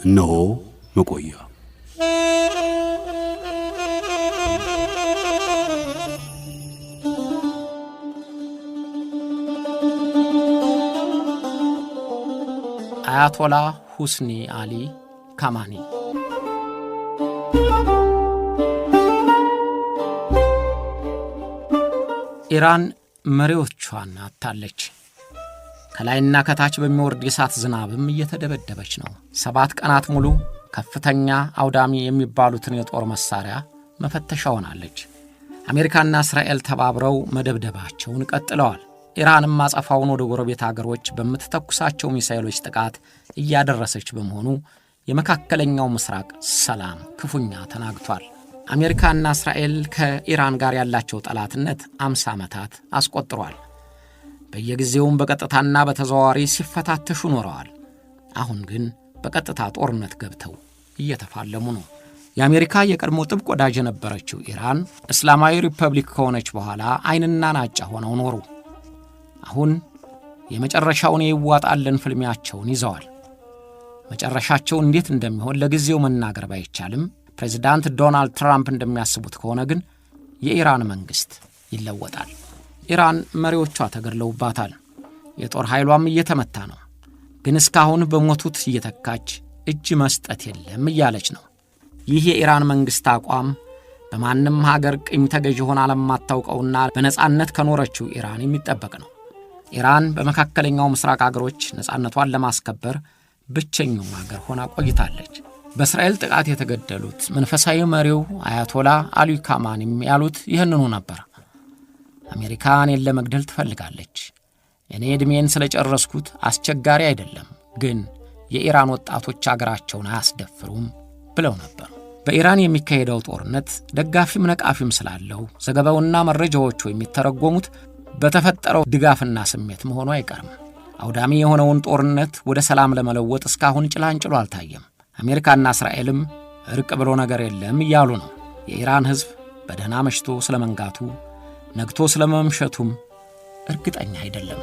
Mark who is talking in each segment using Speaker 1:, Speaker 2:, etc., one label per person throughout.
Speaker 1: እነሆ መቆያ
Speaker 2: አያቶላ ሁስኒ አሊ ካማኒ ኢራን መሪዎቿን አጣለች። ከላይና ከታች በሚወርድ የእሳት ዝናብም እየተደበደበች ነው። 7 ቀናት ሙሉ ከፍተኛ አውዳሚ የሚባሉትን የጦር መሳሪያ መፈተሻ ሆናለች። አሜሪካና እስራኤል ተባብረው መደብደባቸውን ቀጥለዋል። ኢራንም ማጸፋውን ወደ ጎረቤት አገሮች በምትተኩሳቸው ሚሳኤሎች ጥቃት እያደረሰች በመሆኑ የመካከለኛው ምስራቅ ሰላም ክፉኛ ተናግቷል። አሜሪካና እስራኤል ከኢራን ጋር ያላቸው ጠላትነት 50 ዓመታት አስቆጥሯል። በየጊዜውም በቀጥታና በተዘዋዋሪ ሲፈታተሹ ኖረዋል። አሁን ግን በቀጥታ ጦርነት ገብተው እየተፋለሙ ነው። የአሜሪካ የቀድሞ ጥብቅ ወዳጅ የነበረችው ኢራን እስላማዊ ሪፐብሊክ ከሆነች በኋላ ዓይንና ናጫ ሆነው ኖሩ። አሁን የመጨረሻውን ይዋጣልን ፍልሚያቸውን ይዘዋል። መጨረሻቸው እንዴት እንደሚሆን ለጊዜው መናገር ባይቻልም ፕሬዝዳንት ዶናልድ ትራምፕ እንደሚያስቡት ከሆነ ግን የኢራን መንግስት ይለወጣል። ኢራን መሪዎቿ ተገድለውባታል። የጦር ኃይሏም እየተመታ ነው። ግን እስካሁን በሞቱት እየተካች እጅ መስጠት የለም እያለች ነው። ይህ የኢራን መንግስት አቋም በማንም ሀገር ቅኝ ተገዥ ሆና ለማታውቀውና በነጻነት ከኖረችው ኢራን የሚጠበቅ ነው። ኢራን በመካከለኛው ምስራቅ አገሮች ነጻነቷን ለማስከበር ብቸኛው ሀገር ሆና ቆይታለች። በእስራኤል ጥቃት የተገደሉት መንፈሳዊ መሪው አያቶላ አሊ ካማኒም ያሉት ይህንኑ ነበር። አሜሪካ እኔን ለመግደል ትፈልጋለች። እኔ ዕድሜን ስለጨረስኩት አስቸጋሪ አይደለም፣ ግን የኢራን ወጣቶች አገራቸውን አያስደፍሩም ብለው ነበር። በኢራን የሚካሄደው ጦርነት ደጋፊም ነቃፊም ስላለው ዘገባውና መረጃዎቹ የሚተረጎሙት በተፈጠረው ድጋፍና ስሜት መሆኑ አይቀርም። አውዳሚ የሆነውን ጦርነት ወደ ሰላም ለመለወጥ እስካሁን ጭላንጭሎ አልታየም። አሜሪካና እስራኤልም እርቅ ብሎ ነገር የለም እያሉ ነው። የኢራን ሕዝብ በደህና መሽቶ ስለመንጋቱ ነግቶ ስለመምሸቱም እርግጠኛ አይደለም።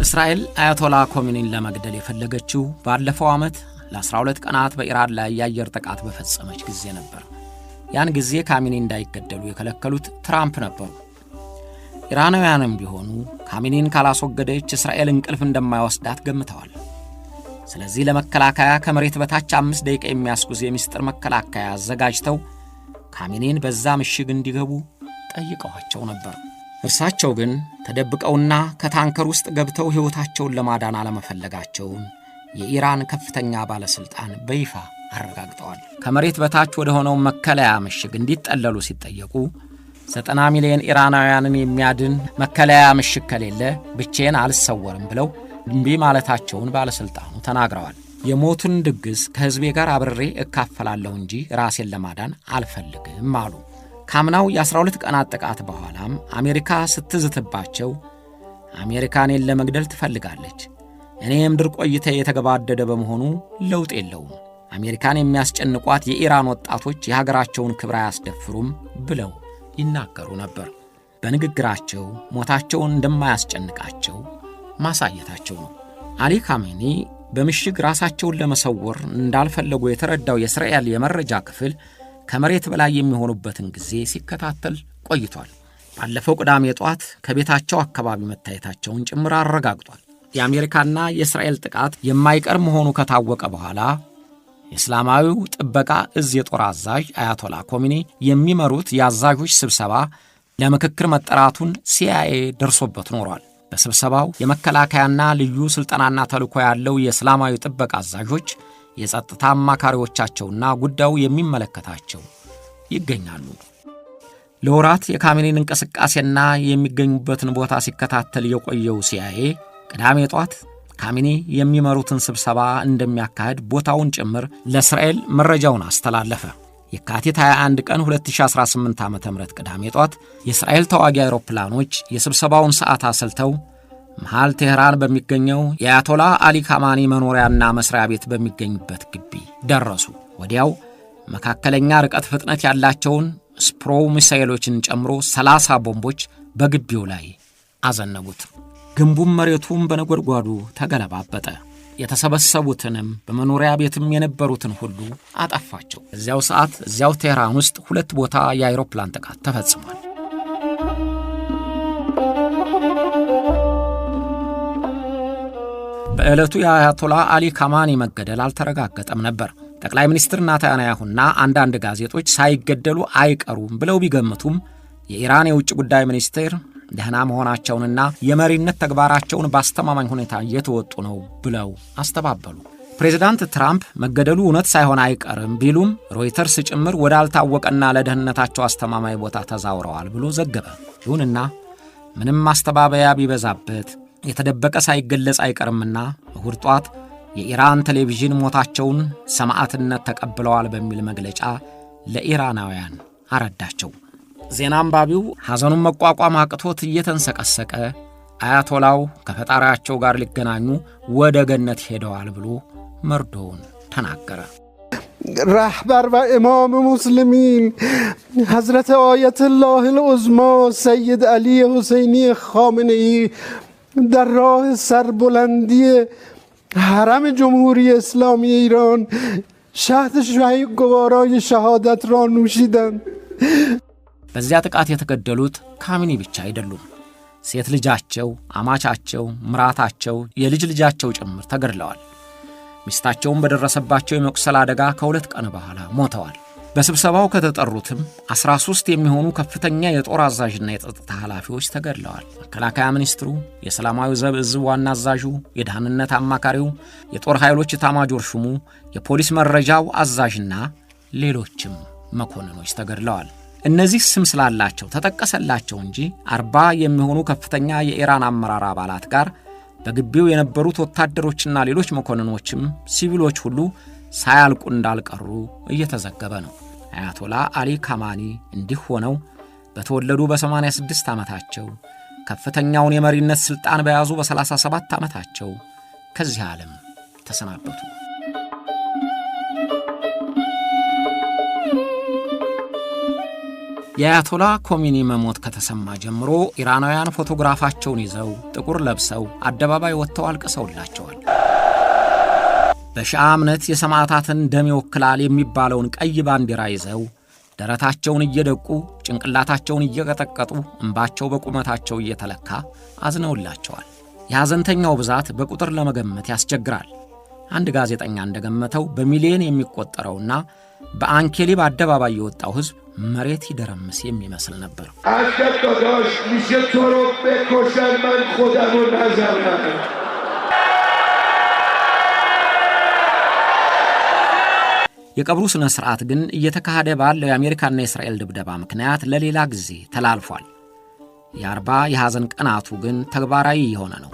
Speaker 2: እስራኤል አያቶላ ኮሚኒን ለመግደል የፈለገችው ባለፈው ዓመት ለ12 ቀናት በኢራን ላይ የአየር ጥቃት በፈጸመች ጊዜ ነበር። ያን ጊዜ ካሚኒ እንዳይገደሉ የከለከሉት ትራምፕ ነበሩ። ኢራናውያንም ቢሆኑ ካሚኒን ካላስወገደች እስራኤል እንቅልፍ እንደማይወስዳት ገምተዋል። ስለዚህ ለመከላከያ ከመሬት በታች 5 ደቂቃ የሚያስጉዝ የሚስጥር መከላከያ አዘጋጅተው ካሚኒን በዛ ምሽግ እንዲገቡ ጠይቀዋቸው ነበር። እርሳቸው ግን ተደብቀውና ከታንከር ውስጥ ገብተው ሕይወታቸውን ለማዳን አለመፈለጋቸውን የኢራን ከፍተኛ ባለስልጣን በይፋ አረጋግጠዋል። ከመሬት በታች ወደ ሆነው መከለያ ምሽግ እንዲጠለሉ ሲጠየቁ 90 ሚሊዮን ኢራናውያንን የሚያድን መከለያ ምሽግ ከሌለ ብቻዬን አልሰወርም ብለው እምቢ ማለታቸውን ባለስልጣኑ ተናግረዋል። የሞቱን ድግስ ከህዝቤ ጋር አብሬ እካፈላለሁ እንጂ ራሴን ለማዳን አልፈልግም አሉ። ካምናው የ12 ቀናት ጥቃት በኋላም አሜሪካ ስትዝትባቸው አሜሪካንን ለመግደል ትፈልጋለች፣ እኔ የምድር ቆይታ የተገባደደ በመሆኑ ለውጥ የለውም፣ አሜሪካን የሚያስጨንቋት የኢራን ወጣቶች የሀገራቸውን ክብር አያስደፍሩም ብለው ይናገሩ ነበር። በንግግራቸው ሞታቸውን እንደማያስጨንቃቸው ማሳየታቸው ነው። አሊ ካሜኒ በምሽግ ራሳቸውን ለመሰወር እንዳልፈለጉ የተረዳው የእስራኤል የመረጃ ክፍል ከመሬት በላይ የሚሆኑበትን ጊዜ ሲከታተል ቆይቷል። ባለፈው ቅዳሜ ጧት ከቤታቸው አካባቢ መታየታቸውን ጭምር አረጋግጧል። የአሜሪካና የእስራኤል ጥቃት የማይቀር መሆኑ ከታወቀ በኋላ የእስላማዊው ጥበቃ እዝ የጦር አዛዥ አያቶላ ኮሚኒ የሚመሩት የአዛዦች ስብሰባ ለምክክር መጠራቱን ሲአይኤ ደርሶበት ኖሯል። በስብሰባው የመከላከያና ልዩ ስልጠናና ተልዕኮ ያለው የእስላማዊ ጥበቃ አዛዦች፣ የጸጥታ አማካሪዎቻቸውና ጉዳዩ የሚመለከታቸው ይገኛሉ። ለወራት የካሜኒን እንቅስቃሴና የሚገኙበትን ቦታ ሲከታተል የቆየው ሲአይኤ ቅዳሜ ጧት ካሜኒ የሚመሩትን ስብሰባ እንደሚያካሂድ ቦታውን ጭምር ለእስራኤል መረጃውን አስተላለፈ። የካቲት 21 ቀን 2018 ዓ.ም ቅዳሜ ጧት የእስራኤል ተዋጊ አውሮፕላኖች የስብሰባውን ሰዓት አስልተው መሃል ቴህራን በሚገኘው የአያቶላ አሊ ካማኒ መኖሪያና መስሪያ ቤት በሚገኝበት ግቢ ደረሱ። ወዲያው መካከለኛ ርቀት ፍጥነት ያላቸውን ስፕሮው ሚሳኤሎችን ጨምሮ 30 ቦምቦች በግቢው ላይ አዘነቡት። ግንቡም መሬቱም በነጎድጓዱ ተገለባበጠ። የተሰበሰቡትንም በመኖሪያ ቤትም የነበሩትን ሁሉ አጠፋቸው። እዚያው ሰዓት እዚያው ቴህራን ውስጥ 2 ቦታ የአውሮፕላን ጥቃት ተፈጽሟል። በዕለቱ የአያቶላ አሊ ካማኒ መገደል አልተረጋገጠም ነበር። ጠቅላይ ሚኒስትር ናታንያሁና አንዳንድ ጋዜጦች ሳይገደሉ አይቀሩም ብለው ቢገምቱም የኢራን የውጭ ጉዳይ ሚኒስቴር ደህና መሆናቸውንና የመሪነት ተግባራቸውን በአስተማማኝ ሁኔታ እየተወጡ ነው ብለው አስተባበሉ። ፕሬዝዳንት ትራምፕ መገደሉ እውነት ሳይሆን አይቀርም ቢሉም ሮይተርስ ጭምር ወዳልታወቀና ለደህንነታቸው አስተማማኝ ቦታ ተዛውረዋል ብሎ ዘገበ። ይሁንና ምንም ማስተባበያ ቢበዛበት የተደበቀ ሳይገለጽ አይቀርምና እሁድ ጧት የኢራን ቴሌቪዥን ሞታቸውን ሰማዕትነት ተቀብለዋል በሚል መግለጫ ለኢራናውያን አረዳቸው። ዜና አንባቢው ሐዘኑን መቋቋም አቅቶት እየተንሰቀሰቀ አያቶላው ከፈጣሪያቸው ጋር ሊገናኙ ወደ ገነት ሄደዋል ብሎ መርዶውን ተናገረ።
Speaker 3: رهبر و امام مسلمین حضرت آیت الله العظما سید علی حسینی خامنه‌ای در راه سربلندی حرم جمهوری اسلامی ایران شهد شهید گوارای شهادت را نوشیدند.
Speaker 2: በዚያ ጥቃት የተገደሉት ካሚኒ ብቻ አይደሉም። ሴት ልጃቸው፣ አማቻቸው፣ ምራታቸው፣ የልጅ ልጃቸው ጭምር ተገድለዋል። ሚስታቸውም በደረሰባቸው የመቁሰል አደጋ ከ2 ቀን በኋላ ሞተዋል። በስብሰባው ከተጠሩትም 13 የሚሆኑ ከፍተኛ የጦር አዛዥና የጸጥታ ኃላፊዎች ተገድለዋል። መከላከያ ሚኒስትሩ፣ የሰላማዊ ዘብ እዝ ዋና አዛዡ፣ የደህንነት አማካሪው፣ የጦር ኃይሎች ኤታማዦር ሹሙ፣ የፖሊስ መረጃው አዛዥና ሌሎችም መኮንኖች ተገድለዋል። እነዚህ ስም ስላላቸው ተጠቀሰላቸው እንጂ 40 የሚሆኑ ከፍተኛ የኢራን አመራር አባላት ጋር በግቢው የነበሩት ወታደሮችና ሌሎች መኮንኖችም ሲቪሎች ሁሉ ሳያልቁ እንዳልቀሩ እየተዘገበ ነው። አያቶላ አሊ ካማኒ እንዲህ ሆነው በተወለዱ በ86 ዓመታቸው ከፍተኛውን የመሪነት ሥልጣን በያዙ በ37 ዓመታቸው ከዚህ ዓለም ተሰናበቱ። የአያቶላ ኮሚኒ መሞት ከተሰማ ጀምሮ ኢራናውያን ፎቶግራፋቸውን ይዘው ጥቁር ለብሰው አደባባይ ወጥተው አልቅሰውላቸዋል። በሺዓ እምነት የሰማዕታትን ደም ይወክላል የሚባለውን ቀይ ባንዲራ ይዘው ደረታቸውን እየደቁ ጭንቅላታቸውን እየቀጠቀጡ እንባቸው በቁመታቸው እየተለካ አዝነውላቸዋል። የሐዘንተኛው ብዛት በቁጥር ለመገመት ያስቸግራል። አንድ ጋዜጠኛ እንደገመተው በሚሊዮን የሚቆጠረውና በአንኬሊ በአደባባይ የወጣው ሕዝብ መሬት ይደረምስ የሚመስል ነበር። የቀብሩ ስነ ስርዓት ግን እየተካሄደ ባለው የአሜሪካና የእስራኤል ድብደባ ምክንያት ለሌላ ጊዜ ተላልፏል። የ40 የሐዘን ቀናቱ ግን ተግባራዊ የሆነ ነው።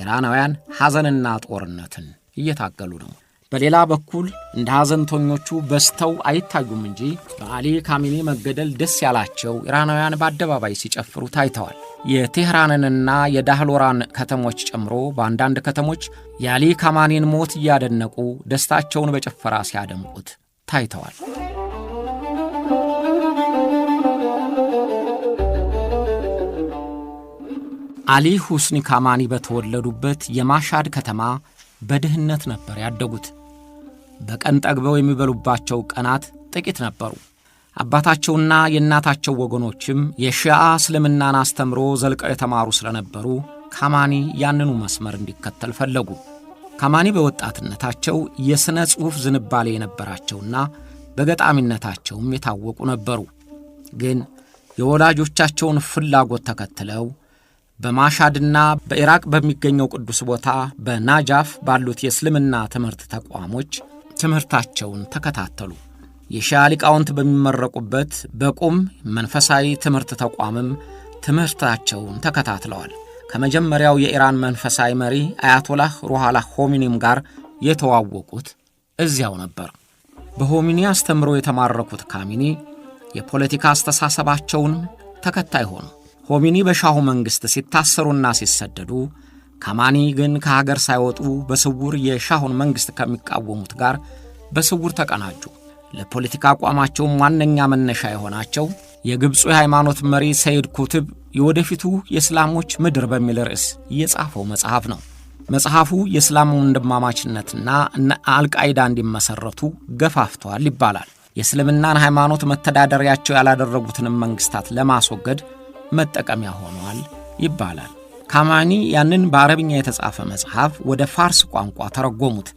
Speaker 2: ኢራናውያን ሐዘንና ጦርነትን እየታገሉ ነው። በሌላ በኩል እንደ ሐዘንተኞቹ በስተው አይታዩም እንጂ በአሊ ካሚኒ መገደል ደስ ያላቸው ኢራናውያን በአደባባይ ሲጨፍሩ ታይተዋል። የቴህራንንና የዳህሎራን ከተሞች ጨምሮ በአንዳንድ ከተሞች የአሊ ካማኒን ሞት እያደነቁ ደስታቸውን በጭፈራ ሲያደምቁት ታይተዋል። አሊ ሁስኒ ካማኒ በተወለዱበት የማሻድ ከተማ በድህነት ነበር ያደጉት። በቀን ጠግበው የሚበሉባቸው ቀናት ጥቂት ነበሩ። አባታቸውና የእናታቸው ወገኖችም የሺዓ እስልምናን አስተምሮ ዘልቀው የተማሩ ስለነበሩ ካማኒ ያንኑ መስመር እንዲከተል ፈለጉ። ካማኒ በወጣትነታቸው የሥነ ጽሑፍ ዝንባሌ የነበራቸውና በገጣሚነታቸውም የታወቁ ነበሩ። ግን የወላጆቻቸውን ፍላጎት ተከትለው በማሻድና በኢራቅ በሚገኘው ቅዱስ ቦታ በናጃፍ ባሉት የእስልምና ትምህርት ተቋሞች ትምህርታቸውን ተከታተሉ። የሺዓ ሊቃውንት በሚመረቁበት በቁም መንፈሳዊ ትምህርት ተቋምም ትምህርታቸውን ተከታትለዋል። ከመጀመሪያው የኢራን መንፈሳዊ መሪ አያቶላህ ሩሃላህ ሆሚኒም ጋር የተዋወቁት እዚያው ነበር። በሆሚኒ አስተምሮ የተማረኩት ካሚኒ የፖለቲካ አስተሳሰባቸውን ተከታይ ሆኑ። ሆሚኒ በሻሁ መንግሥት ሲታሰሩና ሲሰደዱ፣ ካማኒ ግን ከሀገር ሳይወጡ በስውር የሻሁን መንግሥት ከሚቃወሙት ጋር በስውር ተቀናጁ። ለፖለቲካ አቋማቸው ዋነኛ መነሻ የሆናቸው የግብፁ የሃይማኖት መሪ ሰይድ ኩቱብ የወደፊቱ የእስላሞች ምድር በሚል ርዕስ የጻፈው መጽሐፍ ነው። መጽሐፉ የእስላም ወንድማማችነትና አልቃይዳ እንዲመሰረቱ ገፋፍቷል ይባላል። የእስልምናን ሃይማኖት መተዳደሪያቸው ያላደረጉትንም መንግስታት ለማስወገድ መጠቀሚያ ሆኗል ይባላል። ካማኒ ያንን በአረብኛ የተጻፈ መጽሐፍ ወደ ፋርስ ቋንቋ ተረጎሙት።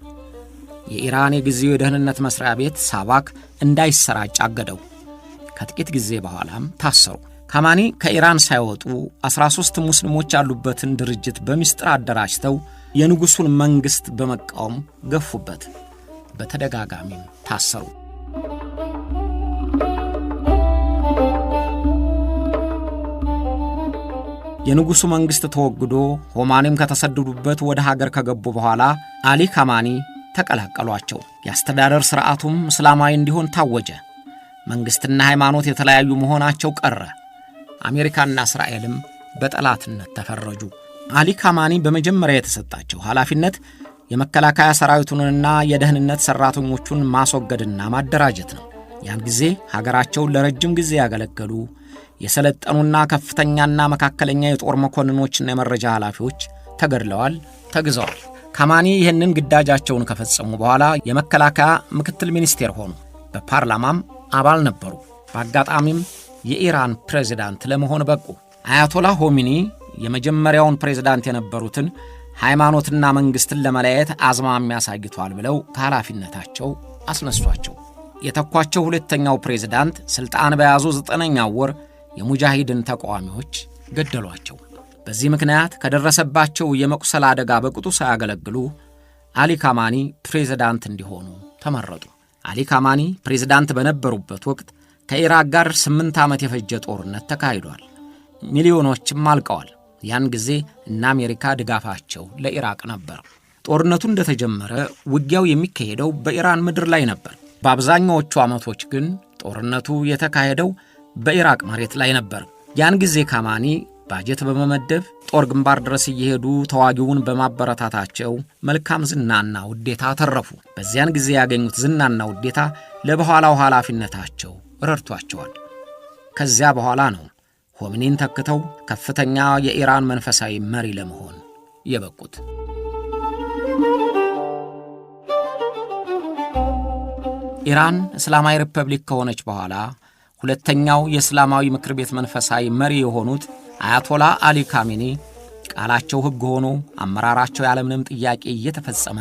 Speaker 2: የኢራን የጊዜው የደህንነት መስሪያ ቤት ሳባክ እንዳይሰራጭ አገደው። ከጥቂት ጊዜ በኋላም ታሰሩ። ካማኒ ከኢራን ሳይወጡ 13 ሙስሊሞች ያሉበትን ድርጅት በሚስጥር አደራጅተው የንጉሱን መንግስት በመቃወም ገፉበት። በተደጋጋሚም ታሰሩ። የንጉሱ መንግስት ተወግዶ ሆማኒም ከተሰደዱበት ወደ ሀገር ከገቡ በኋላ አሊ ካማኒ ተቀላቀሏቸው። የአስተዳደር ሥርዓቱም እስላማዊ እንዲሆን ታወጀ። መንግስትና ሃይማኖት የተለያዩ መሆናቸው ቀረ። አሜሪካና እስራኤልም በጠላትነት ተፈረጁ። አሊ ካማኒ በመጀመሪያ የተሰጣቸው ኃላፊነት የመከላከያ ሰራዊቱንና የደህንነት ሰራተኞቹን ማስወገድና ማደራጀት ነው። ያን ጊዜ ሀገራቸውን ለረጅም ጊዜ ያገለገሉ የሰለጠኑና ከፍተኛና መካከለኛ የጦር መኮንኖችና የመረጃ ኃላፊዎች ተገድለዋል፣ ተግዘዋል። ካማኒ ይህንን ግዳጃቸውን ከፈጸሙ በኋላ የመከላከያ ምክትል ሚኒስቴር ሆኑ። በፓርላማም አባል ነበሩ። በአጋጣሚም የኢራን ፕሬዝዳንት ለመሆን በቁ። አያቶላህ ሆሚኒ የመጀመሪያውን ፕሬዝዳንት የነበሩትን ሃይማኖትና መንግስትን ለመለያየት አዝማሚያ አሳይቷል ብለው ከኃላፊነታቸው አስነሷቸው። የተኳቸው ሁለተኛው ፕሬዝዳንት ስልጣን በያዙ 9ኛው ወር የሙጃሂድን ተቃዋሚዎች ገደሏቸው። በዚህ ምክንያት ከደረሰባቸው የመቁሰል አደጋ በቅጡ ሳያገለግሉ አሊ ካማኒ ፕሬዝዳንት እንዲሆኑ ተመረጡ። አሊ ካማኒ ፕሬዝዳንት በነበሩበት ወቅት ከኢራቅ ጋር 8 ዓመት የፈጀ ጦርነት ተካሂዷል። ሚሊዮኖችም አልቀዋል። ያን ጊዜ እና አሜሪካ ድጋፋቸው ለኢራቅ ነበር። ጦርነቱ እንደተጀመረ ውጊያው የሚካሄደው በኢራን ምድር ላይ ነበር። በአብዛኛዎቹ ዓመቶች ግን ጦርነቱ የተካሄደው በኢራቅ መሬት ላይ ነበር። ያን ጊዜ ካማኒ ባጀት በመመደብ ጦር ግንባር ድረስ እየሄዱ ተዋጊውን በማበረታታቸው መልካም ዝናና ውዴታ ተረፉ። በዚያን ጊዜ ያገኙት ዝናና ውዴታ ለበኋላው ኃላፊነታቸው ረድቷቸዋል። ከዚያ በኋላ ነው ሆሚኒን ተክተው ከፍተኛ የኢራን መንፈሳዊ መሪ ለመሆን የበቁት። ኢራን እስላማዊ ሪፐብሊክ ከሆነች በኋላ ሁለተኛው የእስላማዊ ምክር ቤት መንፈሳዊ መሪ የሆኑት አያቶላ አሊ ካሜኒ ቃላቸው ሕግ ሆኖ አመራራቸው ያለምንም ጥያቄ እየተፈጸመ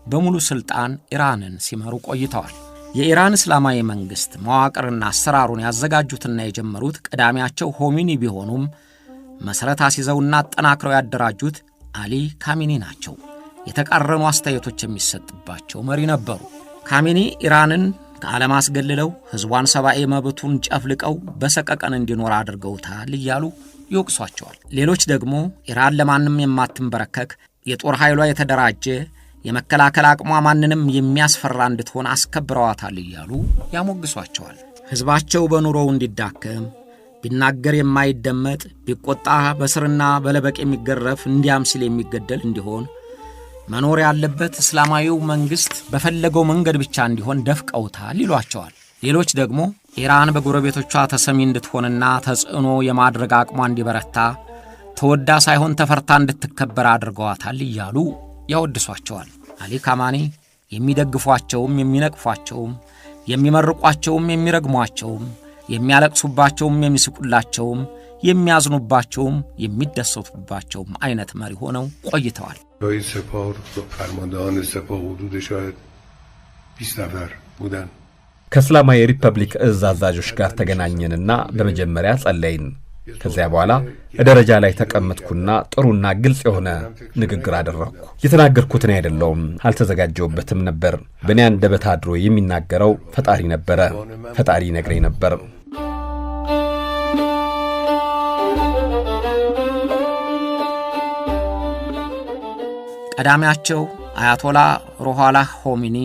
Speaker 2: በሙሉ ስልጣን ኢራንን ሲመሩ ቆይተዋል። የኢራን እስላማዊ መንግስት መዋቅርና አሰራሩን ያዘጋጁትና የጀመሩት ቀዳሚያቸው ሆሚኒ ቢሆኑም መሰረት አስይዘውና አጠናክረው ያደራጁት አሊ ካሜኒ ናቸው። የተቃረኑ አስተያየቶች የሚሰጥባቸው መሪ ነበሩ። ካሜኒ ኢራንን ከዓለም አስገልለው ህዝቧን ሰብአዊ መብቱን ጨፍልቀው በሰቀቀን እንዲኖር አድርገውታል እያሉ ይወቅሷቸዋል። ሌሎች ደግሞ ኢራን ለማንም የማትንበረከክ የጦር ኃይሏ የተደራጀ የመከላከል አቅሟ ማንንም የሚያስፈራ እንድትሆን አስከብረዋታል እያሉ ያሞግሷቸዋል። ህዝባቸው በኑሮው እንዲዳከም፣ ቢናገር የማይደመጥ፣ ቢቆጣ በስርና በለበቅ የሚገረፍ እንዲያም ሲል የሚገደል እንዲሆን መኖር ያለበት እስላማዊው መንግስት በፈለገው መንገድ ብቻ እንዲሆን ደፍቀውታል ይሏቸዋል። ሌሎች ደግሞ ኢራን በጎረቤቶቿ ተሰሚ እንድትሆንና ተጽዕኖ የማድረግ አቅሟ እንዲበረታ ተወዳ ሳይሆን ተፈርታ እንድትከበር አድርገዋታል እያሉ ያወድሷቸዋል። አሊ ካማኒ የሚደግፏቸውም የሚነቅፏቸውም፣ የሚመርቋቸውም የሚረግሟቸውም፣ የሚያለቅሱባቸውም የሚስቁላቸውም፣ የሚያዝኑባቸውም የሚደሰቱባቸውም አይነት መሪ ሆነው ቆይተዋል።
Speaker 4: ከእስላማዊ ሪፐብሊክ እዝ አዛዦች ጋር ተገናኘንና በመጀመሪያ ጸለይን። ከዚያ በኋላ ደረጃ ላይ ተቀመጥኩና ጥሩና ግልጽ የሆነ ንግግር አደረግኩ። የተናገርኩትን አይደለውም፣ አልተዘጋጀውበትም ነበር። በእኔ አንደበት አድሮ የሚናገረው ፈጣሪ ነበረ። ፈጣሪ ይነግረኝ ነበር።
Speaker 2: ቀዳሚያቸው አያቶላ ሩሃላህ ሆሚኒ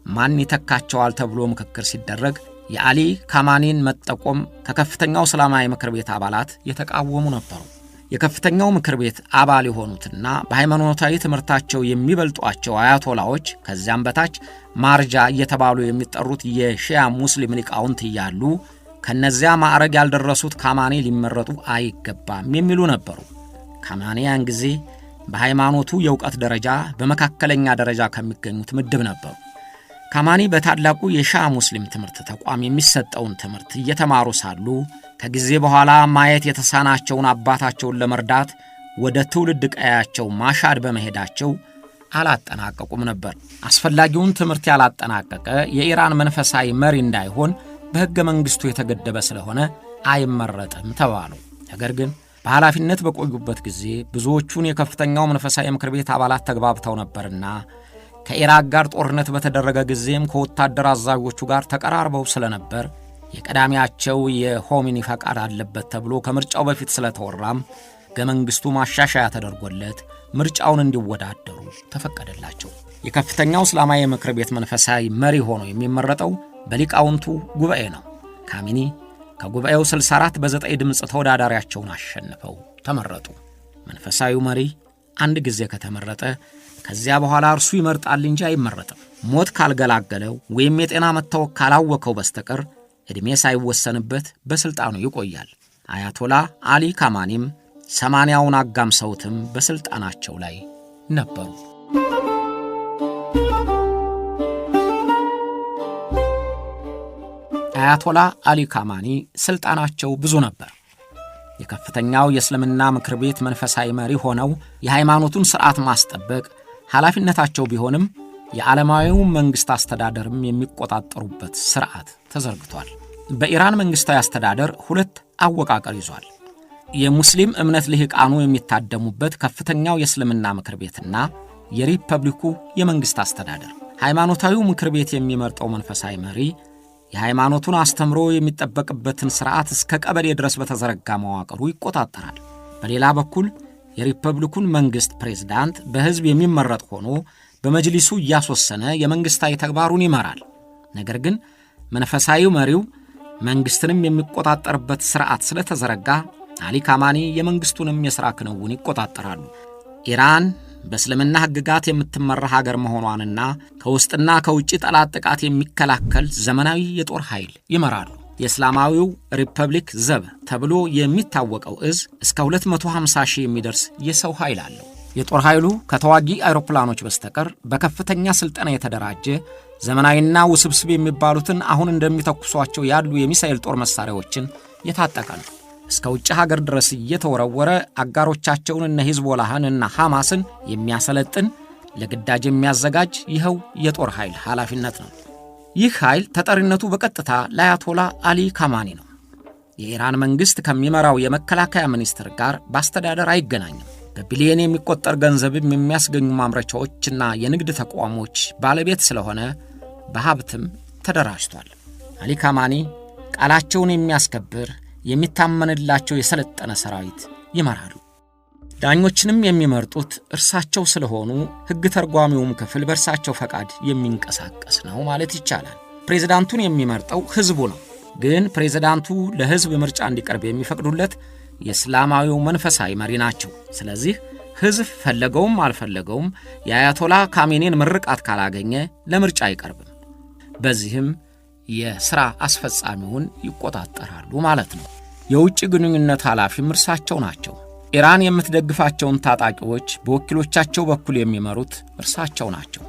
Speaker 2: ማን ይተካቸዋል ተብሎ ምክክር ሲደረግ የአሊ ካማኒን መጠቆም ከከፍተኛው እስላማዊ ምክር ቤት አባላት የተቃወሙ ነበሩ። የከፍተኛው ምክር ቤት አባል የሆኑትና በሃይማኖታዊ ትምህርታቸው የሚበልጧቸው አያቶላዎች ከዚያም በታች ማርጃ እየተባሉ የሚጠሩት የሺያ ሙስሊም ሊቃውንት እያሉ ከነዚያ ማዕረግ ያልደረሱት ካማኔ ሊመረጡ አይገባም የሚሉ ነበሩ። ካማኔ ያን ጊዜ በሃይማኖቱ የእውቀት ደረጃ በመካከለኛ ደረጃ ከሚገኙት ምድብ ነበሩ። ካማኒ በታላቁ የሺያ ሙስሊም ትምህርት ተቋም የሚሰጠውን ትምህርት እየተማሩ ሳሉ ከጊዜ በኋላ ማየት የተሳናቸውን አባታቸውን ለመርዳት ወደ ትውልድ ቀያቸው ማሻድ በመሄዳቸው አላጠናቀቁም ነበር። አስፈላጊውን ትምህርት ያላጠናቀቀ የኢራን መንፈሳዊ መሪ እንዳይሆን በሕገ መንግሥቱ የተገደበ ስለሆነ አይመረጥም ተባሉ። ነገር ግን በኃላፊነት በቆዩበት ጊዜ ብዙዎቹን የከፍተኛው መንፈሳዊ ምክር ቤት አባላት ተግባብተው ነበርና ከኢራቅ ጋር ጦርነት በተደረገ ጊዜም ከወታደር አዛዦቹ ጋር ተቀራርበው ስለነበር የቀዳሚያቸው የሆሚኒ ፈቃድ አለበት ተብሎ ከምርጫው በፊት ስለተወራም ሕገ መንግሥቱ ማሻሻያ ተደርጎለት ምርጫውን እንዲወዳደሩ ተፈቀደላቸው። የከፍተኛው እስላማዊ ምክር ቤት መንፈሳዊ መሪ ሆኖ የሚመረጠው በሊቃውንቱ ጉባኤ ነው። ካሚኒ ከጉባኤው 64 በ9 ድምፅ ተወዳዳሪያቸውን አሸንፈው ተመረጡ። መንፈሳዊው መሪ አንድ ጊዜ ከተመረጠ ከዚያ በኋላ እርሱ ይመርጣል እንጂ አይመረጥም። ሞት ካልገላገለው ወይም የጤና መታወክ ካላወከው በስተቀር ዕድሜ ሳይወሰንበት በስልጣኑ ይቆያል። አያቶላ አሊ ካማኒም 80ውን አጋምሰውትም በስልጣናቸው ላይ ነበሩ። አያቶላ አሊ ካማኒ ስልጣናቸው ብዙ ነበር። የከፍተኛው የእስልምና ምክር ቤት መንፈሳዊ መሪ ሆነው የሃይማኖቱን ሥርዓት ማስጠበቅ ኃላፊነታቸው ቢሆንም የዓለማዊው መንግሥት አስተዳደርም የሚቆጣጠሩበት ሥርዓት ተዘርግቷል። በኢራን መንግሥታዊ አስተዳደር ሁለት አወቃቀር ይዟል። የሙስሊም እምነት ልሂቃኑ የሚታደሙበት ከፍተኛው የእስልምና ምክር ቤትና የሪፐብሊኩ የመንግሥት አስተዳደር። ሃይማኖታዊው ምክር ቤት የሚመርጠው መንፈሳዊ መሪ የሃይማኖቱን አስተምሮ የሚጠበቅበትን ሥርዓት እስከ ቀበሌ ድረስ በተዘረጋ መዋቅሩ ይቆጣጠራል። በሌላ በኩል የሪፐብሊኩን መንግሥት ፕሬዝዳንት በሕዝብ የሚመረጥ ሆኖ በመጅሊሱ እያስወሰነ የመንግሥታዊ ተግባሩን ይመራል። ነገር ግን መንፈሳዊው መሪው መንግሥትንም የሚቆጣጠርበት ሥርዓት ስለተዘረጋ አሊ ካማኒ የመንግሥቱንም የሥራ ክንውን ይቆጣጠራሉ። ኢራን በእስልምና ሕግጋት የምትመራ ሀገር መሆኗንና ከውስጥና ከውጭ ጠላት ጥቃት የሚከላከል ዘመናዊ የጦር ኃይል ይመራሉ። የእስላማዊው ሪፐብሊክ ዘብ ተብሎ የሚታወቀው እዝ እስከ 250 ሺህ የሚደርስ የሰው ኃይል አለው። የጦር ኃይሉ ከተዋጊ አውሮፕላኖች በስተቀር በከፍተኛ ስልጠና የተደራጀ ዘመናዊና ውስብስብ የሚባሉትን አሁን እንደሚተኩሷቸው ያሉ የሚሳኤል ጦር መሳሪያዎችን የታጠቀ ነው። እስከ ውጭ ሀገር ድረስ እየተወረወረ አጋሮቻቸውን እነ ሂዝቦላህን እና ሐማስን የሚያሰለጥን ለግዳጅ የሚያዘጋጅ ይኸው የጦር ኃይል ኃላፊነት ነው። ይህ ኃይል ተጠሪነቱ በቀጥታ ለአያቶላ አሊ ካማኒ ነው። የኢራን መንግሥት ከሚመራው የመከላከያ ሚኒስትር ጋር በአስተዳደር አይገናኝም። በቢሊየን የሚቆጠር ገንዘብም የሚያስገኙ ማምረቻዎችና የንግድ ተቋሞች ባለቤት ስለሆነ በሀብትም ተደራጅቷል። አሊ ካማኒ ቃላቸውን የሚያስከብር የሚታመንላቸው የሰለጠነ ሰራዊት ይመራሉ። ዳኞችንም የሚመርጡት እርሳቸው ስለሆኑ ሕግ ተርጓሚውም ክፍል በእርሳቸው ፈቃድ የሚንቀሳቀስ ነው ማለት ይቻላል። ፕሬዝዳንቱን የሚመርጠው ሕዝቡ ነው። ግን ፕሬዝዳንቱ ለሕዝብ ምርጫ እንዲቀርብ የሚፈቅዱለት የእስላማዊው መንፈሳዊ መሪ ናቸው። ስለዚህ ሕዝብ ፈለገውም አልፈለገውም የአያቶላ ካሜኒን ምርቃት ካላገኘ ለምርጫ አይቀርብም። በዚህም የሥራ አስፈጻሚውን ይቆጣጠራሉ ማለት ነው። የውጭ ግንኙነት ኃላፊም እርሳቸው ናቸው። ኢራን የምትደግፋቸውን ታጣቂዎች በወኪሎቻቸው በኩል የሚመሩት እርሳቸው ናቸው።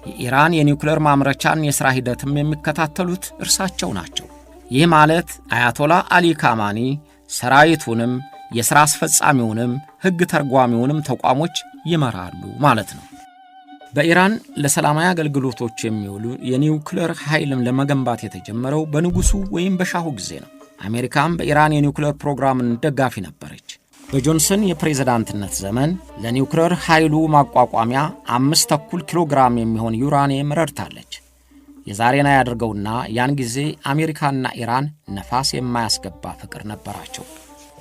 Speaker 2: የኢራን የኒውክሌር ማምረቻን የሥራ ሂደትም የሚከታተሉት እርሳቸው ናቸው። ይህ ማለት አያቶላ አሊ ካማኒ ሰራዊቱንም የሥራ አስፈጻሚውንም ሕግ ተርጓሚውንም ተቋሞች ይመራሉ ማለት ነው። በኢራን ለሰላማዊ አገልግሎቶች የሚውሉ የኒውክሌር ኃይልም ለመገንባት የተጀመረው በንጉሱ ወይም በሻሁ ጊዜ ነው። አሜሪካም በኢራን የኒውክሌር ፕሮግራምን ደጋፊ ነበረች። በጆንሰን የፕሬዝዳንትነት ዘመን ለኒውክሌር ኃይሉ ማቋቋሚያ 5.2 ኪሎ ግራም የሚሆን ዩራኒየም ረድታለች። የዛሬና ያድርገውና ያን ጊዜ አሜሪካና ኢራን ነፋስ የማያስገባ ፍቅር ነበራቸው።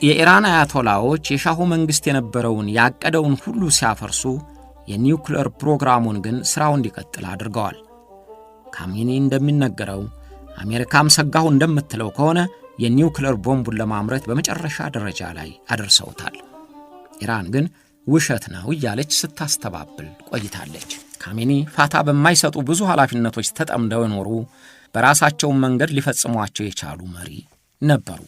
Speaker 2: የኢራን አያቶላዎች የሻሁ መንግሥት የነበረውን ያቀደውን ሁሉ ሲያፈርሱ የኒውክሌር ፕሮግራሙን ግን ሥራው እንዲቀጥል አድርገዋል። ካሚኒ እንደሚነገረው አሜሪካም ሰጋሁ እንደምትለው ከሆነ የኒውክሌር ቦምቡን ለማምረት በመጨረሻ ደረጃ ላይ አድርሰውታል። ኢራን ግን ውሸት ነው እያለች ስታስተባብል ቆይታለች። ካሜኒ ፋታ በማይሰጡ ብዙ ኃላፊነቶች ተጠምደው የኖሩ በራሳቸው መንገድ ሊፈጽሟቸው የቻሉ መሪ ነበሩ።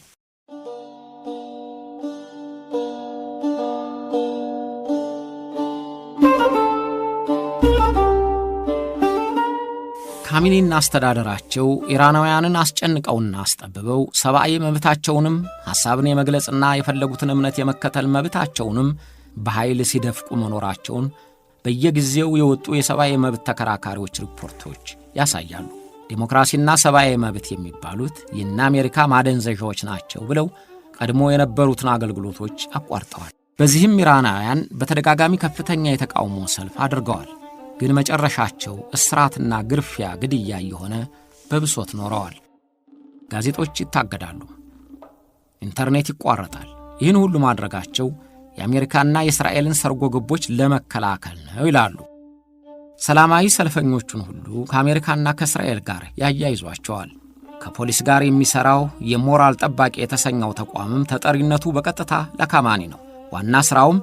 Speaker 2: ካሜኒና አስተዳደራቸው ኢራናውያንን አስጨንቀውና አስጠብበው ሰብአዊ መብታቸውንም ሐሳብን የመግለጽና የፈለጉትን እምነት የመከተል መብታቸውንም በኃይል ሲደፍቁ መኖራቸውን በየጊዜው የወጡ የሰብአዊ መብት ተከራካሪዎች ሪፖርቶች ያሳያሉ። ዲሞክራሲና ሰብአዊ መብት የሚባሉት የእነ አሜሪካ ማደንዘዣዎች ናቸው ብለው ቀድሞ የነበሩትን አገልግሎቶች አቋርጠዋል። በዚህም ኢራናውያን በተደጋጋሚ ከፍተኛ የተቃውሞ ሰልፍ አድርገዋል። ግን መጨረሻቸው እስራትና ግርፊያ፣ ግድያ የሆነ በብሶት ኖረዋል። ጋዜጦች ይታገዳሉ፣ ኢንተርኔት ይቋረጣል። ይህን ሁሉ ማድረጋቸው የአሜሪካና የእስራኤልን ሰርጎ ገቦች ለመከላከል ነው ይላሉ። ሰላማዊ ሰልፈኞቹን ሁሉ ከአሜሪካና ከእስራኤል ጋር ያያይዟቸዋል። ከፖሊስ ጋር የሚሠራው የሞራል ጠባቂ የተሰኘው ተቋምም ተጠሪነቱ በቀጥታ ለካማኒ ነው። ዋና ሥራውም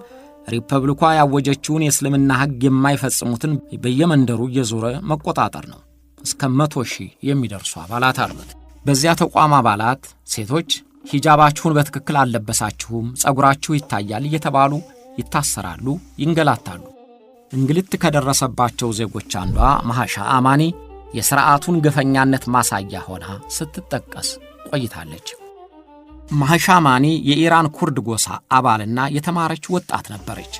Speaker 2: ሪፐብሊኳ ያወጀችውን የእስልምና ሕግ የማይፈጽሙትን በየመንደሩ እየዞረ መቆጣጠር ነው። እስከ 100,000 የሚደርሱ አባላት አሉት። በዚያ ተቋም አባላት ሴቶች ሂጃባችሁን በትክክል አልለበሳችሁም፣ ጸጉራችሁ ይታያል እየተባሉ ይታሰራሉ፣ ይንገላታሉ። እንግልት ከደረሰባቸው ዜጎች አንዷ ማሃሻ አማኒ የሥርዓቱን ግፈኛነት ማሳያ ሆና ስትጠቀስ ቆይታለች። ማሃሻ አማኒ የኢራን ኩርድ ጎሳ አባልና የተማረች ወጣት ነበረች።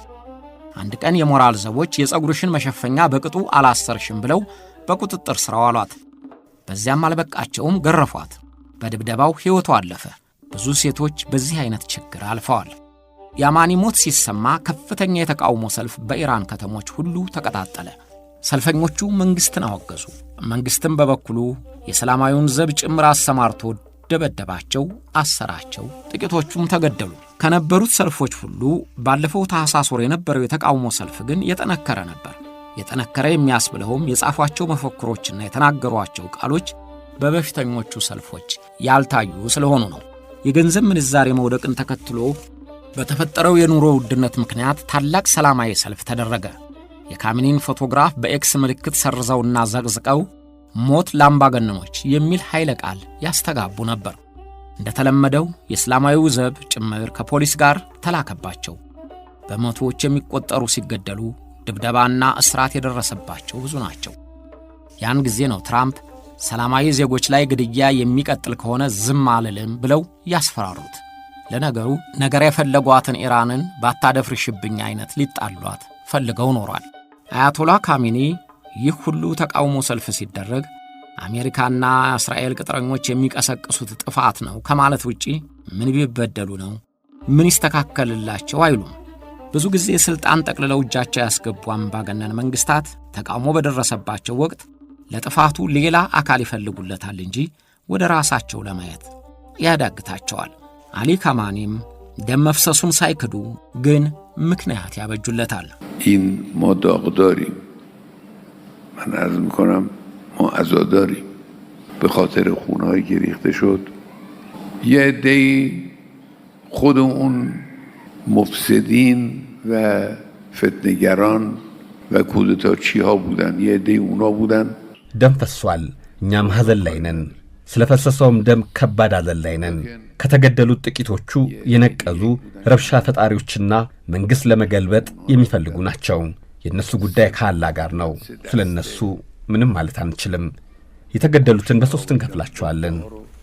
Speaker 2: አንድ ቀን የሞራል ዘቦች የጸጉርሽን መሸፈኛ በቅጡ አላሰርሽም ብለው በቁጥጥር ስር አዋሏት። በዚያም አልበቃቸውም፣ ገረፏት። በድብደባው ሕይወቷ አለፈ። ብዙ ሴቶች በዚህ አይነት ችግር አልፈዋል። የአማኒ ሞት ሲሰማ ከፍተኛ የተቃውሞ ሰልፍ በኢራን ከተሞች ሁሉ ተቀጣጠለ። ሰልፈኞቹ መንግሥትን አወገዙ። መንግሥትም በበኩሉ የሰላማዊውን ዘብ ጭምር አሰማርቶ ደበደባቸው፣ አሰራቸው። ጥቂቶቹም ተገደሉ። ከነበሩት ሰልፎች ሁሉ ባለፈው ታህሳስ ወር የነበረው የተቃውሞ ሰልፍ ግን የጠነከረ ነበር። የጠነከረ የሚያስብለውም የጻፏቸው መፈክሮችና የተናገሯቸው ቃሎች በበፊተኞቹ ሰልፎች ያልታዩ ስለሆኑ ነው። የገንዘብ ምንዛሬ መውደቅን ተከትሎ በተፈጠረው የኑሮ ውድነት ምክንያት ታላቅ ሰላማዊ ሰልፍ ተደረገ። የካሜኒን ፎቶግራፍ በኤክስ ምልክት ሰርዘውና ዘቅዝቀው ሞት ለአምባገነኖች የሚል ኃይለ ቃል ያስተጋቡ ነበር። እንደተለመደው የእስላማዊው ዘብ ጭምር ከፖሊስ ጋር ተላከባቸው። በመቶዎች የሚቆጠሩ ሲገደሉ፣ ድብደባና እስራት የደረሰባቸው ብዙ ናቸው። ያን ጊዜ ነው ትራምፕ ሰላማዊ ዜጎች ላይ ግድያ የሚቀጥል ከሆነ ዝም አልልም ብለው ያስፈራሩት። ለነገሩ ነገር የፈለጓትን ኢራንን ባታደፍርሽብኝ አይነት ሊጣሏት ፈልገው ኖሯል። አያቶላ ካሜኒ ይህ ሁሉ ተቃውሞ ሰልፍ ሲደረግ አሜሪካና እስራኤል ቅጥረኞች የሚቀሰቅሱት ጥፋት ነው ከማለት ውጪ ምን ቢበደሉ ነው፣ ምን ይስተካከልላቸው አይሉም። ብዙ ጊዜ ስልጣን ጠቅልለው እጃቸው ያስገቡ አምባገነን መንግስታት ተቃውሞ በደረሰባቸው ወቅት ለጥፋቱ ሌላ አካል ይፈልጉለታል እንጂ ወደ ራሳቸው ለማየት ያዳግታቸዋል። አሊ ካማኒም ደም መፍሰሱን ሳይክዱ ግን ምክንያት ያበጁለታል።
Speaker 5: این ما داغ داریم، من عرض میکنم ما عزا داریم به خاطر خونهایی که ریخته شد. یه عده‌ای خود اون مفسدین و فتنه‌گران و کودتاچی ها بودن، یه عده‌ای اونا بودن.
Speaker 4: ደም ፈሷል፣ እኛም ሐዘን ላይ ነን። ስለፈሰሰውም ደም ከባድ ሐዘን ላይ ነን። ከተገደሉት ጥቂቶቹ የነቀዙ ረብሻ ፈጣሪዎችና መንግሥት ለመገልበጥ የሚፈልጉ ናቸው። የእነሱ ጉዳይ ከአላህ ጋር ነው። ስለ እነሱ ምንም ማለት አንችልም። የተገደሉትን በሦስት እንከፍላቸዋለን።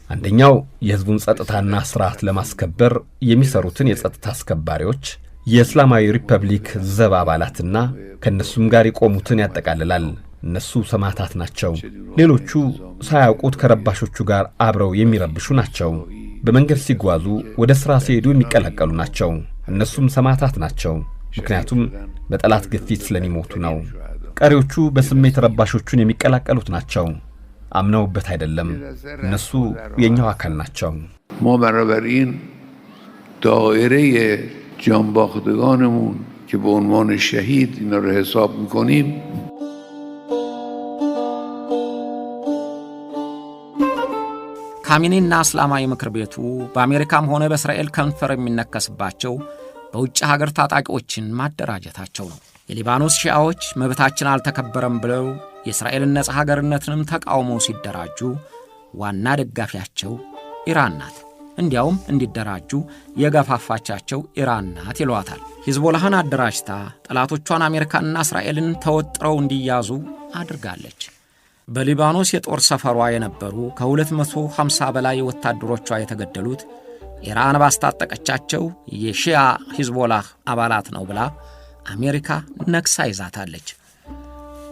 Speaker 4: አንደኛው የሕዝቡን ጸጥታና ሥርዓት ለማስከበር የሚሠሩትን የጸጥታ አስከባሪዎች፣ የእስላማዊ ሪፐብሊክ ዘብ አባላትና ከእነሱም ጋር የቆሙትን ያጠቃልላል። እነሱ ሰማዕታት ናቸው። ሌሎቹ ሳያውቁት ከረባሾቹ ጋር አብረው የሚረብሹ ናቸው። በመንገድ ሲጓዙ ወደ ሥራ ሲሄዱ የሚቀላቀሉ ናቸው። እነሱም ሰማዕታት ናቸው፣ ምክንያቱም በጠላት ግፊት ስለሚሞቱ ነው። ቀሪዎቹ በስሜት ረባሾቹን የሚቀላቀሉት ናቸው። አምነውበት አይደለም። እነሱ የኛው አካል ናቸው።
Speaker 5: ما بنابراین دایره جانباختگانمون که به عنوان شهید اینا رو حساب میکنیم
Speaker 2: ካሜኒና እስላማዊ ምክር ቤቱ በአሜሪካም ሆነ በእስራኤል ከንፈር የሚነከስባቸው በውጭ ሀገር ታጣቂዎችን ማደራጀታቸው ነው። የሊባኖስ ሺዓዎች መብታችን አልተከበረም ብለው የእስራኤልን ነጻ ሀገርነትንም ተቃውመው ሲደራጁ ዋና ደጋፊያቸው ኢራን ናት። እንዲያውም እንዲደራጁ የገፋፋቻቸው ኢራን ናት ይሏታል። ሂዝቦላህን አደራጅታ ጠላቶቿን አሜሪካንና እስራኤልን ተወጥረው እንዲያዙ አድርጋለች። በሊባኖስ የጦር ሰፈሯ የነበሩ ከ250 በላይ ወታደሮቿ የተገደሉት ኢራን ባስታጠቀቻቸው የሺያ ሂዝቦላህ አባላት ነው ብላ አሜሪካ ነክሳ ይዛታለች።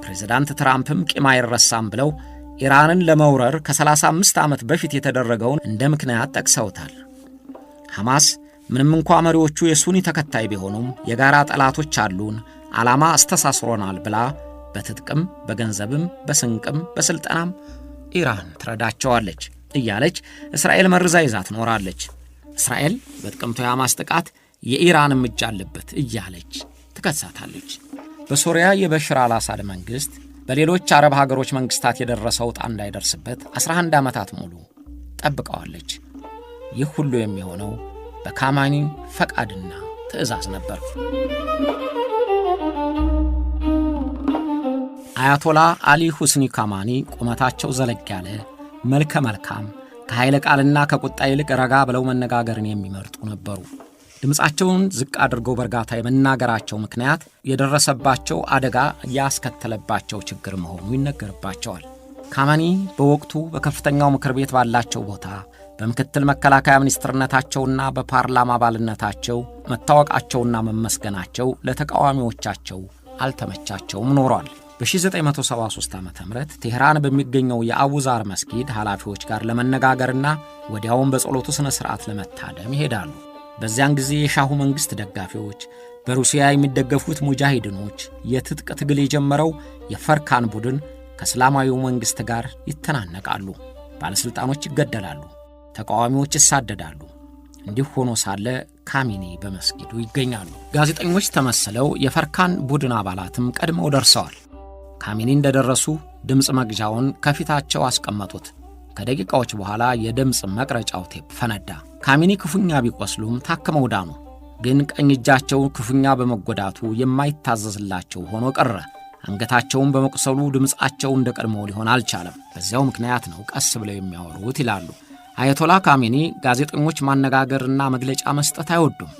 Speaker 2: ፕሬዝዳንት ትራምፕም ቂም አይረሳም ብለው ኢራንን ለመውረር ከ35 ዓመት በፊት የተደረገውን እንደ ምክንያት ጠቅሰውታል። ሐማስ ምንም እንኳ መሪዎቹ የሱኒ ተከታይ ቢሆኑም የጋራ ጠላቶች አሉን፣ ዓላማ አስተሳስሮናል ብላ በትጥቅም በገንዘብም በስንቅም በስልጠናም ኢራን ትረዳቸዋለች እያለች እስራኤል መርዛ ይዛ ትኖራለች። እስራኤል በጥቅምቱ የሐማስ ጥቃት የኢራንም እጅ አለበት እያለች ትከሳታለች። በሶሪያ የበሽር አልአሳድ መንግሥት በሌሎች አረብ ሀገሮች መንግሥታት የደረሰው ዕጣ እንዳይደርስበት 11 ዓመታት ሙሉ ጠብቀዋለች። ይህ ሁሉ የሚሆነው በካማኒ ፈቃድና ትዕዛዝ ነበር። አያቶላ አሊ ሁስኒ ካማኒ ቁመታቸው ዘለግ ያለ መልከ መልካም፣ ከኃይለ ቃልና ከቁጣ ይልቅ ረጋ ብለው መነጋገርን የሚመርጡ ነበሩ። ድምፃቸውን ዝቅ አድርገው በእርጋታ የመናገራቸው ምክንያት የደረሰባቸው አደጋ ያስከተለባቸው ችግር መሆኑ ይነገርባቸዋል። ካማኒ በወቅቱ በከፍተኛው ምክር ቤት ባላቸው ቦታ በምክትል መከላከያ ሚኒስትርነታቸውና በፓርላማ አባልነታቸው መታወቃቸውና መመስገናቸው ለተቃዋሚዎቻቸው አልተመቻቸውም ኖሯል። በ1973 ዓ.ም ቴህራን በሚገኘው የአቡዛር መስጊድ ኃላፊዎች ጋር ለመነጋገርና ወዲያውም በጸሎቱ ሥነ ሥርዓት ለመታደም ይሄዳሉ። በዚያን ጊዜ የሻሁ መንግሥት ደጋፊዎች፣ በሩሲያ የሚደገፉት ሙጃሂድኖች፣ የትጥቅ ትግል የጀመረው የፈርካን ቡድን ከእስላማዊው መንግሥት ጋር ይተናነቃሉ። ባለሥልጣኖች ይገደላሉ፣ ተቃዋሚዎች ይሳደዳሉ። እንዲህ ሆኖ ሳለ ካሚኒ በመስጊዱ ይገኛሉ። ጋዜጠኞች ተመስለው የፈርካን ቡድን አባላትም ቀድመው ደርሰዋል። ካሚኒ እንደደረሱ ድምፅ መግዣውን ከፊታቸው አስቀመጡት። ከደቂቃዎች በኋላ የድምፅ መቅረጫው ቴፕ ፈነዳ። ካሚኒ ክፉኛ ቢቆስሉም ታክመው ዳኑ። ግን ቀኝ እጃቸው ክፉኛ በመጎዳቱ የማይታዘዝላቸው ሆኖ ቀረ። አንገታቸውን በመቁሰሉ ድምፃቸው እንደ ቀድሞው ሊሆን አልቻለም። በዚያው ምክንያት ነው ቀስ ብለው የሚያወሩት ይላሉ። አያቶላ ካሚኒ ጋዜጠኞች ማነጋገርና መግለጫ መስጠት አይወዱም።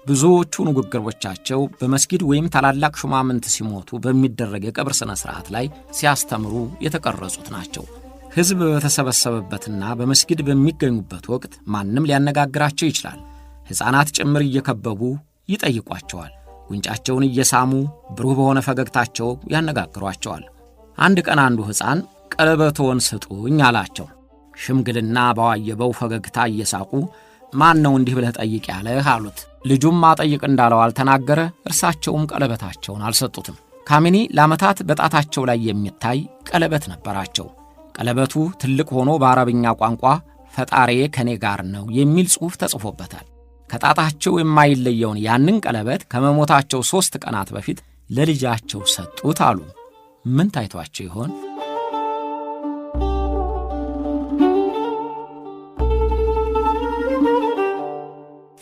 Speaker 2: ብዙዎቹ ንግግሮቻቸው በመስጊድ ወይም ታላላቅ ሹማምንት ሲሞቱ በሚደረግ የቀብር ሥነ ሥርዓት ላይ ሲያስተምሩ የተቀረጹት ናቸው። ሕዝብ በተሰበሰበበትና በመስጊድ በሚገኙበት ወቅት ማንም ሊያነጋግራቸው ይችላል። ሕፃናት ጭምር እየከበቡ ይጠይቋቸዋል። ጉንጫቸውን እየሳሙ ብሩህ በሆነ ፈገግታቸው ያነጋግሯቸዋል። አንድ ቀን አንዱ ሕፃን ቀለበቶን ስጡኝ አላቸው። ሽምግልና ባዋየበው ፈገግታ እየሳቁ ማን ነው እንዲህ ብለህ ጠይቅ ያለህ አሉት። ልጁም ማጠይቅ እንዳለው አልተናገረ። እርሳቸውም ቀለበታቸውን አልሰጡትም። ካሚኒ ለዓመታት በጣታቸው ላይ የሚታይ ቀለበት ነበራቸው። ቀለበቱ ትልቅ ሆኖ በአረብኛ ቋንቋ ፈጣሪዬ ከኔ ጋር ነው የሚል ጽሑፍ ተጽፎበታል። ከጣታቸው የማይለየውን ያንን ቀለበት ከመሞታቸው 3 ቀናት በፊት ለልጃቸው ሰጡት አሉ። ምን ታይቷቸው ይሆን?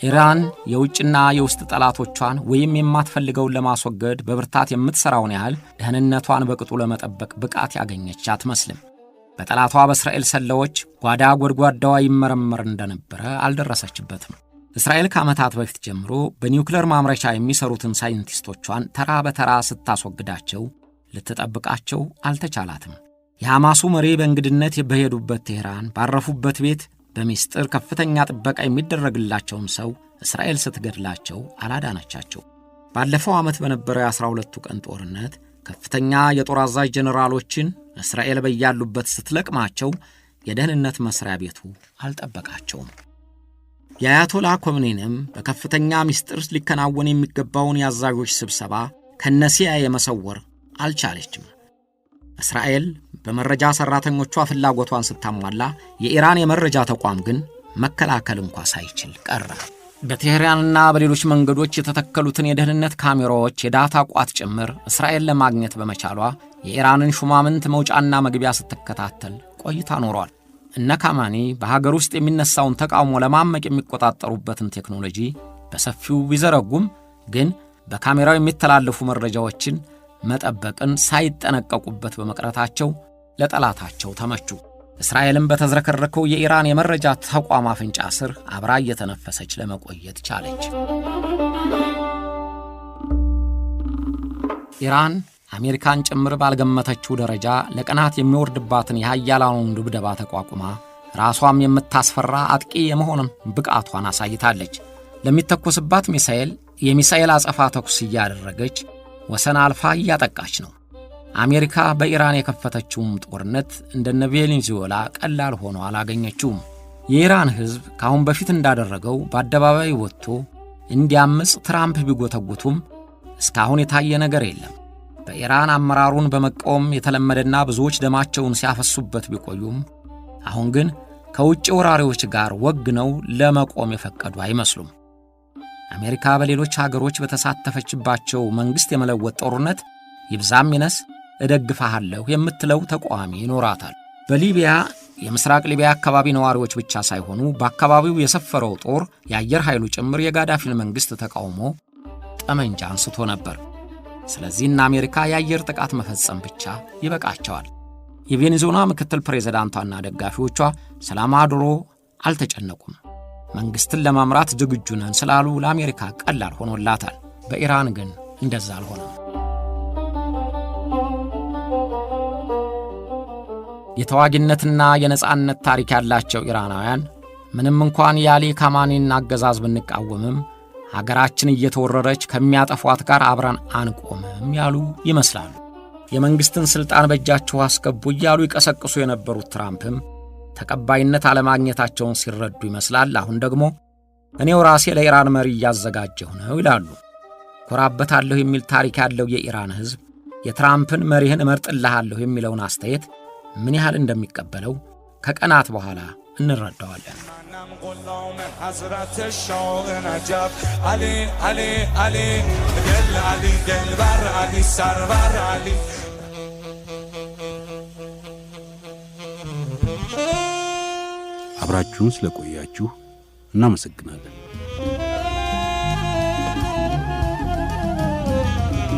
Speaker 2: ኢራን የውጭና የውስጥ ጠላቶቿን ወይም የማትፈልገውን ለማስወገድ በብርታት የምትሠራውን ያህል ደህንነቷን በቅጡ ለመጠበቅ ብቃት ያገኘች አትመስልም። በጠላቷ በእስራኤል ሰላዮች ጓዳ ጎድጓዳዋ ይመረመር እንደነበረ አልደረሰችበትም። እስራኤል ከዓመታት በፊት ጀምሮ በኒውክሌር ማምረቻ የሚሰሩትን ሳይንቲስቶቿን ተራ በተራ ስታስወግዳቸው ልትጠብቃቸው አልተቻላትም። የሐማሱ መሪ በእንግድነት በሄዱበት ቴህራን ባረፉበት ቤት በሚስጥር ከፍተኛ ጥበቃ የሚደረግላቸውን ሰው እስራኤል ስትገድላቸው አላዳነቻቸው። ባለፈው ዓመት በነበረው የ12ቱ ቀን ጦርነት ከፍተኛ የጦር አዛዥ ጀነራሎችን እስራኤል በያሉበት ስትለቅማቸው የደህንነት መስሪያ ቤቱ አልጠበቃቸውም። የአያቶላ ኮሚኒንም በከፍተኛ ሚስጥር ሊከናወን የሚገባውን የአዛዦች ስብሰባ ከነሲያ የመሰወር አልቻለችም። እስራኤል በመረጃ ሰራተኞቿ ፍላጎቷን ስታሟላ የኢራን የመረጃ ተቋም ግን መከላከል እንኳ ሳይችል ቀረ። በቴህራንና በሌሎች መንገዶች የተተከሉትን የደህንነት ካሜራዎች የዳታ ቋት ጭምር እስራኤል ለማግኘት በመቻሏ የኢራንን ሹማምንት መውጫና መግቢያ ስትከታተል ቆይታ ኖሯል። እነ ካማኒ በሀገር ውስጥ የሚነሳውን ተቃውሞ ለማመቅ የሚቆጣጠሩበትን ቴክኖሎጂ በሰፊው ቢዘረጉም ግን በካሜራው የሚተላለፉ መረጃዎችን መጠበቅን ሳይጠነቀቁበት በመቅረታቸው ለጠላታቸው ተመቹ። እስራኤልም በተዝረከረከው የኢራን የመረጃ ተቋም አፍንጫ ስር አብራ እየተነፈሰች ለመቆየት ቻለች። ኢራን አሜሪካን ጭምር ባልገመተችው ደረጃ ለቀናት የሚወርድባትን የኃያላኑን ድብደባ ተቋቁማ ራሷም የምታስፈራ አጥቂ የመሆንን ብቃቷን አሳይታለች። ለሚተኮስባት የሚሳኤል አጸፋ ተኩስ እያደረገች ወሰን አልፋ እያጠቃች ነው። አሜሪካ በኢራን የከፈተችውም ጦርነት እንደነ ቬኔዙዌላ ቀላል ሆኖ አላገኘችውም። የኢራን ሕዝብ ካሁን በፊት እንዳደረገው በአደባባይ ወጥቶ እንዲያምጽ ትራምፕ ቢጎተጉቱም እስካሁን የታየ ነገር የለም። በኢራን አመራሩን በመቃወም የተለመደና ብዙዎች ደማቸውን ሲያፈሱበት ቢቆዩም አሁን ግን ከውጭ ወራሪዎች ጋር ወግነው ለመቆም የፈቀዱ አይመስሉም። አሜሪካ በሌሎች ሀገሮች በተሳተፈችባቸው መንግስት የመለወጥ ጦርነት ይብዛም ይነስ እደግፋለሁ የምትለው ተቋሚ ይኖራታል። በሊቢያ የምስራቅ ሊቢያ አካባቢ ነዋሪዎች ብቻ ሳይሆኑ በአካባቢው የሰፈረው ጦር የአየር ኃይሉ ጭምር የጋዳፊን መንግስት ተቃውሞ ጠመንጃ አንስቶ ነበር። ስለዚህና አሜሪካ የአየር ጥቃት መፈጸም ብቻ ይበቃቸዋል። የቬኔዙዌላ ምክትል ፕሬዝዳንቷና ደጋፊዎቿ ስለ ማዱሮ አልተጨነቁም። መንግስትን ለመምራት ዝግጁ ነን ስላሉ ለአሜሪካ ቀላል ሆኖላታል። በኢራን ግን እንደዛ አልሆነም። የተዋጊነትና የነጻነት ታሪክ ያላቸው ኢራናውያን ምንም እንኳን የአሊ ካማኒን አገዛዝ ብንቃወምም ሀገራችን እየተወረረች ከሚያጠፏት ጋር አብረን አንቆምም ያሉ ይመስላሉ። የመንግስትን ስልጣን በእጃቸው አስገቡ እያሉ ይቀሰቅሱ የነበሩት ትራምፕም ተቀባይነት አለማግኘታቸውን ሲረዱ ይመስላል አሁን ደግሞ እኔው ራሴ ለኢራን መሪ እያዘጋጀሁ ነው ይላሉ። ኮራበታለሁ የሚል ታሪክ ያለው የኢራን ሕዝብ የትራምፕን መሪህን እመርጥልሃለሁ የሚለውን አስተያየት ምን ያህል እንደሚቀበለው ከቀናት በኋላ እንረዳዋለን።
Speaker 1: አብራችሁን ስለቆያችሁ እናመሰግናለን።